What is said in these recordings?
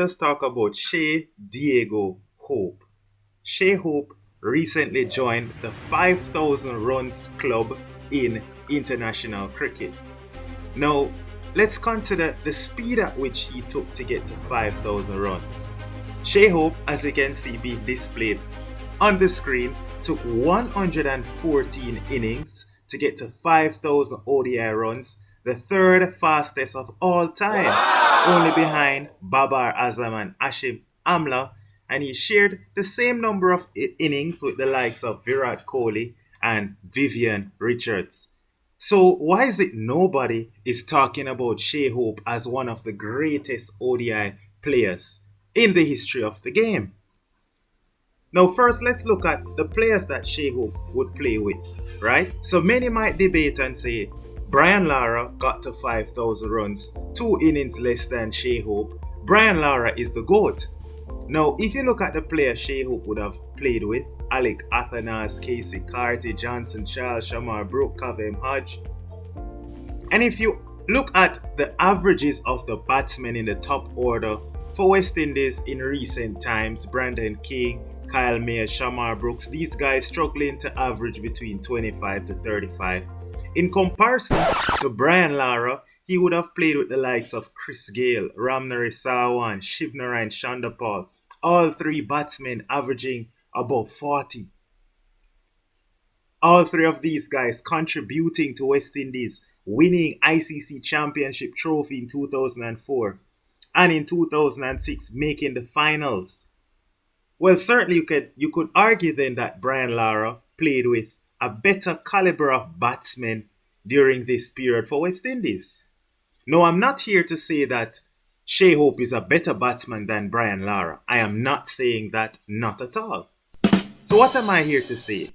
us talk about Shai Diego Hope. Shai Hope recently joined the 5,000 runs club in international cricket. Now, let's consider the speed at which he took to get to 5,000 runs. Shai Hope, as you can see being displayed on the screen, took 114 innings to get to 5,000 ODI runs, the third fastest of all time, only behind Babar Azam and Ashim Amla, and he shared the same number of innings with the likes of Virat Kohli and Vivian Richards. So why is it nobody is talking about Shai Hope as one of the greatest ODI players in the history of the game? Now first, let's look at the players that Shai Hope would play with, right? So many might debate and say, Brian Lara got to 5,000 runs, 2 innings less than Shai Hope. Brian Lara is the GOAT. Now, if you look at the players Shai Hope would have played with, Alec Athanas, Casey Carty, Johnson, Charles, Shamar Brooke, Kavem Hodge. And if you look at the averages of the batsmen in the top order for West Indies in recent times, Brandon King, Kyle Mayer, Shamar Brooks, these guys struggling to average between 25 to 35. In comparison to Brian Lara, he would have played with the likes of Chris Gale, Ramnari Sawan, Shivnarine Chandapal, all three batsmen averaging above 40. All three of these guys contributing to West Indies winning ICC Championship trophy in 2004 and in 2006 making the finals. Well, certainly you could argue then that Brian Lara played with a better caliber of batsmen during this period for West Indies. No, I'm not here to say that Shai Hope is a better batsman than Brian Lara. I am not saying that, not at all. So what am I here to say?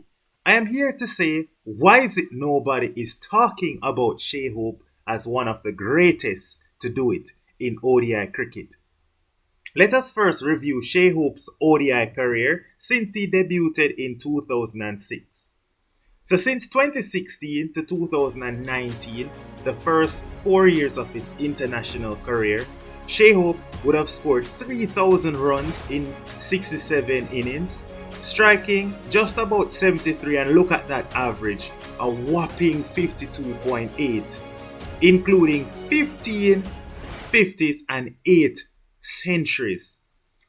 I am here to say, why is it nobody is talking about Shai Hope as one of the greatest to do it in ODI cricket? Let us first review Shai Hope's ODI career since he debuted in 2006. So since 2016 to 2019, the first 4 years of his international career, Shai Hope would have scored 3,000 runs in 67 innings, striking just about 73, and look at that average, a whopping 52.8, including 15 50s and 8 centuries.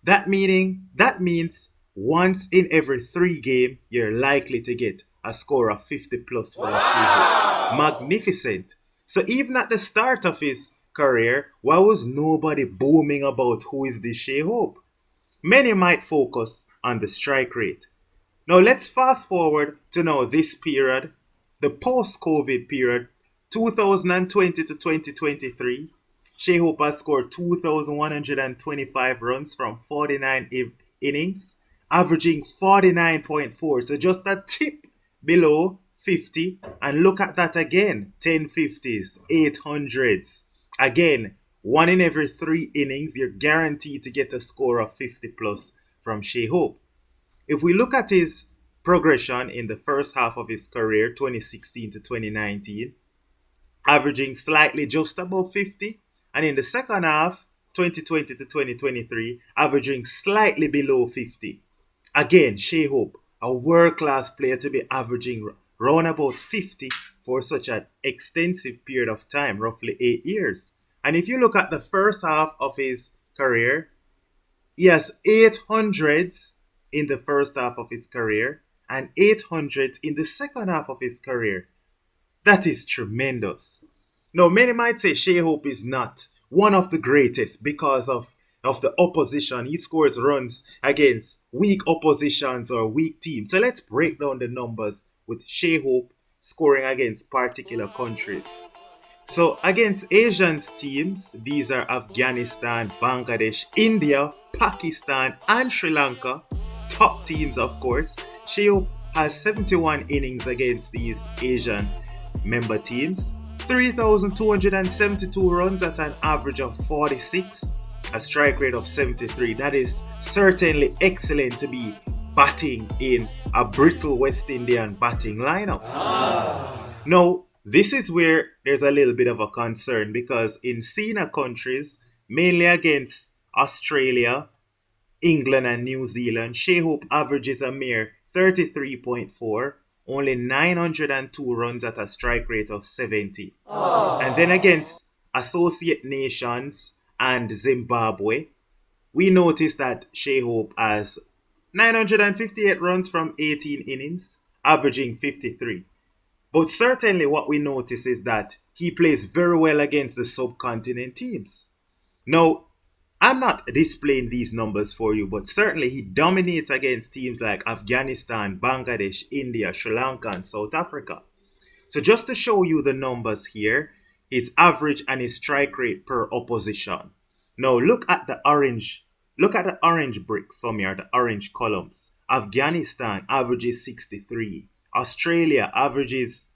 That means once in every 3 games, you're likely to get a score of 50 plus from Shai Hope. Magnificent. So even at the start of his career, why was nobody booming about who is this Shai Hope? Many might focus on the strike rate. Now let's fast forward to now this period, the post-COVID period, 2020 to 2023. Shai Hope has scored 2,125 runs from 49 innings, averaging 49.4. So just a tip below 50. And look at that again, 10 50s, 800s. Again, 1 in every 3 innings, you're guaranteed to get a score of 50 plus from Shai Hope. If we look at his progression in the first half of his career, 2016 to 2019, averaging slightly just above 50. And in the second half, 2020 to 2023, averaging slightly below 50. Again, Shai Hope, a world-class player to be averaging round about 50 for such an extensive period of time, roughly 8 years. And if you look at the first half of his career, he has 800s in the first half of his career and 800s in the second half of his career. That is tremendous. Now, many might say Shai Hope is not one of the greatest because of the opposition. He scores runs against weak oppositions or weak teams. So let's break down the numbers with Shai Hope scoring against particular countries. So against Asian teams, these are Afghanistan, Bangladesh, India, Pakistan, and Sri Lanka. Top teams, of course. Shai Hope has 71 innings against these Asian member teams. 3,272 runs at an average of 46, a strike rate of 73. That is certainly excellent to be batting in a brittle West Indian batting lineup. Now, this is where there's a little bit of a concern because in senior countries, mainly against Australia, England, and New Zealand, Shai Hope averages a mere 33.4, only 902 runs at a strike rate of 70. And then against associate nations and Zimbabwe, we notice that Shai Hope has 958 runs from 18 innings, averaging 53. But certainly what we notice is that he plays very well against the subcontinent teams. Now, I'm not displaying these numbers for you, but certainly he dominates against teams like Afghanistan, Bangladesh, India, Sri Lanka, and South Africa. So just to show you the numbers here, his average and his strike rate per opposition. Now look at the orange bricks from here, the orange columns. Afghanistan averages 63. Australia averages,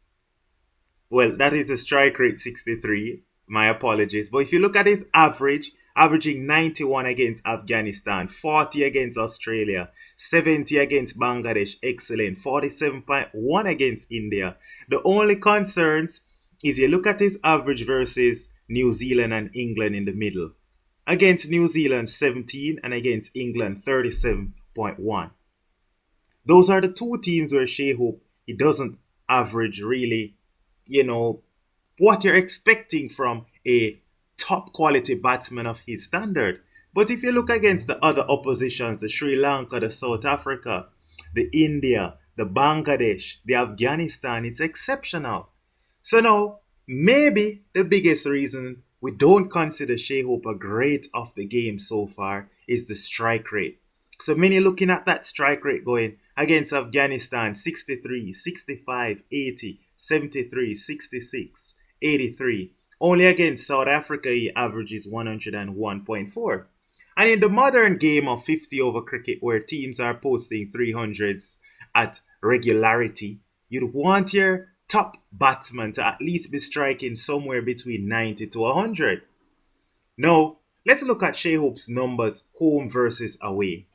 well, that is a strike rate 63. My apologies. But if you look at his average, averaging 91 against Afghanistan, 40 against Australia, 70 against Bangladesh, excellent, 47.1 against India. The only concerns is you look at his average versus New Zealand and England in the middle. Against New Zealand, 17, and against England, 37.1. Those are the two teams where Shai Hope, he doesn't average really, what you're expecting from a top quality batsman of his standard. But if you look against the other oppositions, the Sri Lanka, the South Africa, the India, the Bangladesh, the Afghanistan, it's exceptional. So now, maybe the biggest reason we don't consider Shai Hope a great of the game so far is the strike rate. So many looking at that strike rate going against Afghanistan, 63, 65, 80, 73, 66, 83. Only against South Africa, he averages 101.4. And in the modern game of 50 over cricket, where teams are posting 300s at regularity, you'd want your top batsman to at least be striking somewhere between 90 to 100. Now, let's look at Shai Hope's numbers home versus away.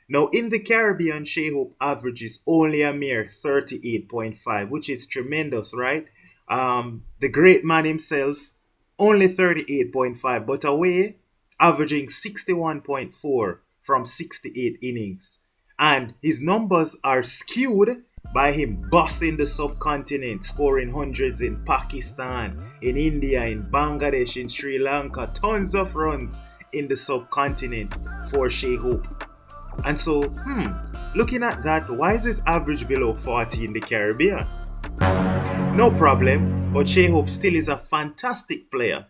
Now, in the Caribbean, Shai Hope averages only a mere 38.5, which is tremendous, right? The great man himself, only 38.5, but away, averaging 61.4 from 68 innings. And his numbers are skewed by him bossing the subcontinent, scoring hundreds in Pakistan, in India, in Bangladesh, in Sri Lanka, tons of runs in the subcontinent for Shai Hope. And so, looking at that, why is his average below 40 in the Caribbean? No problem, but Shai Hope still is a fantastic player.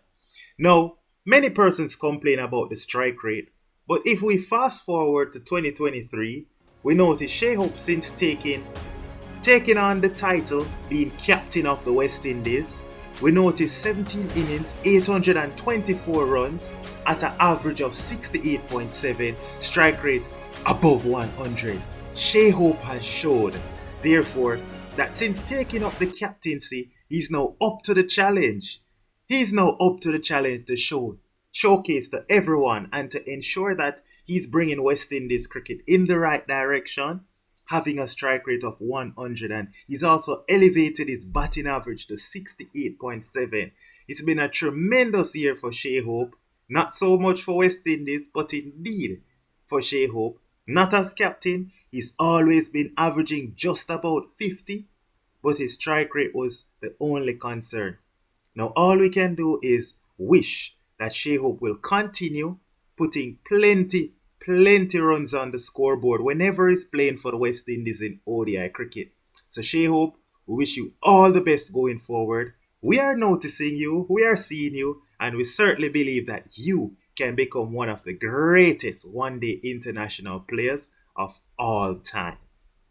Now, many persons complain about the strike rate, but if we fast forward to 2023, we notice Shai Hope, since taking on the title, being captain of the West Indies, we notice 17 innings, 824 runs at an average of 68.7, strike rate above 100. Shai Hope has showed, therefore, that since taking up the captaincy, he's now up to the challenge. He's now up to the challenge to showcase to everyone and to ensure that he's bringing West Indies cricket in the right direction, having a strike rate of 100, and he's also elevated his batting average to 68.7. It's been a tremendous year for Shai Hope, not so much for West Indies, but indeed for Shai Hope. Not as captain, he's always been averaging just about 50, but his strike rate was the only concern. Now all we can do is wish that Shai Hope will continue putting plenty runs on the scoreboard whenever he's playing for the West Indies in ODI cricket. So Shai Hope, we wish you all the best going forward. We are noticing you, we are seeing you, and we certainly believe that you can become one of the greatest one-day international players of all times.